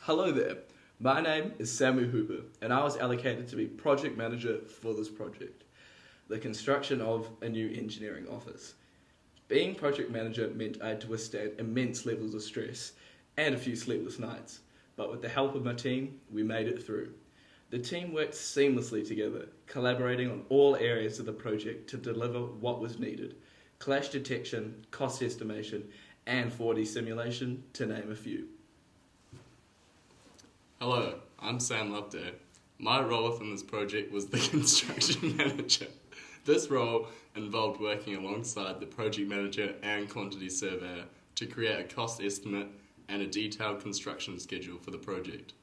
Hello there, my name is Samu Hooper and I was allocated to be project manager for this project, the construction of a new engineering office. Being project manager meant I had to withstand immense levels of stress and a few sleepless nights, but with the help of my team, we made it through. The team worked seamlessly together, collaborating on all areas of the project to deliver what was needed: clash detection, cost estimation, and 4D simulation, to name a few. Hello, I'm Sam Loveday. My role within this project was the construction manager. This role involved working alongside the project manager and quantity surveyor to create a cost estimate and a detailed construction schedule for the project.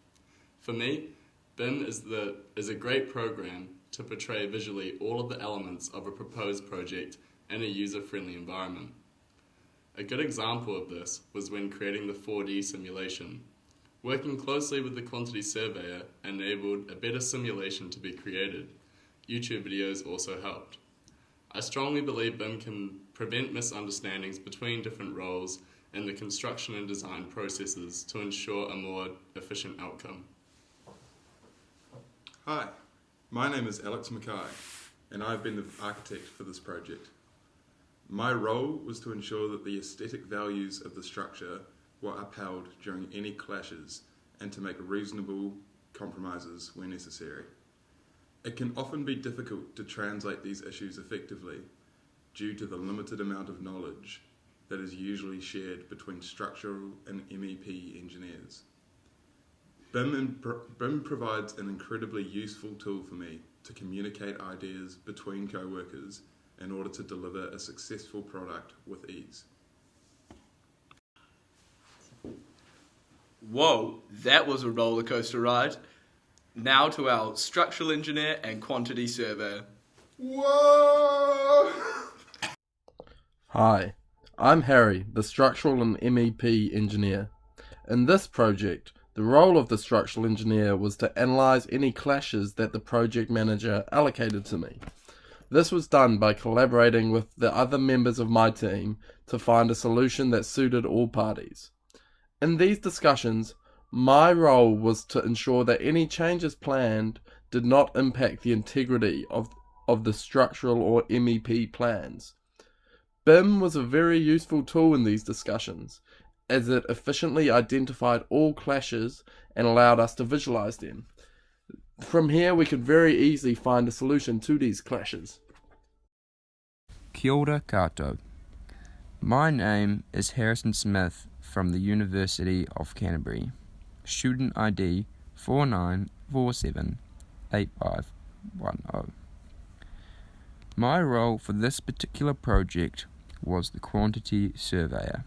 For me, BIM is a great program to portray visually all of the elements of a proposed project in a user-friendly environment. A good example of this was when creating the 4D simulation. Working closely with the quantity surveyor enabled a better simulation to be created. YouTube videos also helped. I strongly believe BIM can prevent misunderstandings between different roles in the construction and design processes to ensure a more efficient outcome. Hi, my name is Alex Mackay and I've been the architect for this project. My role was to ensure that the aesthetic values of the structure were upheld during any clashes and to make reasonable compromises where necessary. It can often be difficult to translate these issues effectively due to the limited amount of knowledge that is usually shared between structural and MEP engineers. BIM provides an incredibly useful tool for me to communicate ideas between co-workers in order to deliver a successful product with ease. Whoa, that was a roller coaster ride. Now to our structural engineer and quantity surveyor. Whoa! Hi, I'm Harry, the structural and MEP engineer. In this project, the role of the structural engineer was to analyse any clashes that the project manager allocated to me. This was done by collaborating with the other members of my team to find a solution that suited all parties. In these discussions, my role was to ensure that any changes planned did not impact the integrity of the structural or MEP plans. BIM was a very useful tool in these discussions, as it efficiently identified all clashes and allowed us to visualize them. From here, we could very easily find a solution to these clashes. Kia ora koutou. My name is Harrison Smith from the University of Canterbury. Student ID 49478510. My role for this particular project was the quantity surveyor.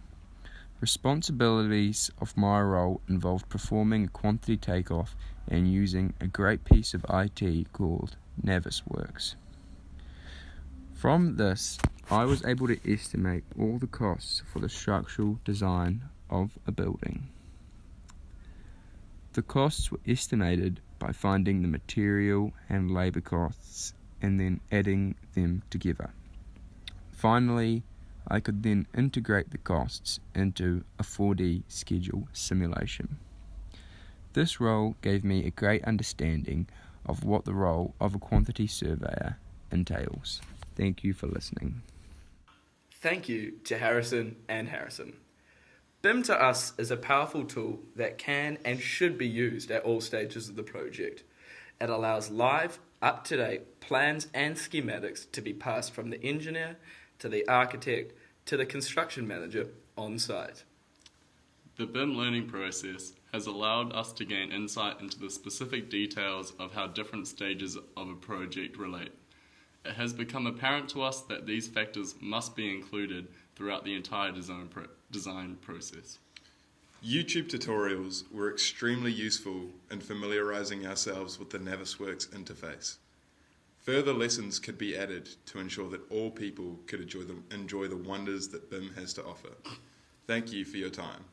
Responsibilities of my role involved performing a quantity takeoff and using a great piece of IT called Navisworks. From this, I was able to estimate all the costs for the structural design of a building. The costs were estimated by finding the material and labour costs and then adding them together. Finally, I could then integrate the costs into a 4D schedule simulation. This role gave me a great understanding of what the role of a quantity surveyor entails. Thank you for listening. Thank you to Harrison and Harrison. BIM to us is a powerful tool that can and should be used at all stages of the project. It allows live, up-to-date plans and schematics to be passed from the engineer to the architect to the construction manager on site. The BIM learning process has allowed us to gain insight into the specific details of how different stages of a project relate. It has become apparent to us that these factors must be included throughout the entire design process. YouTube tutorials were extremely useful in familiarising ourselves with the Navisworks interface. Further lessons could be added to ensure that all people could enjoy the wonders that BIM has to offer. Thank you for your time.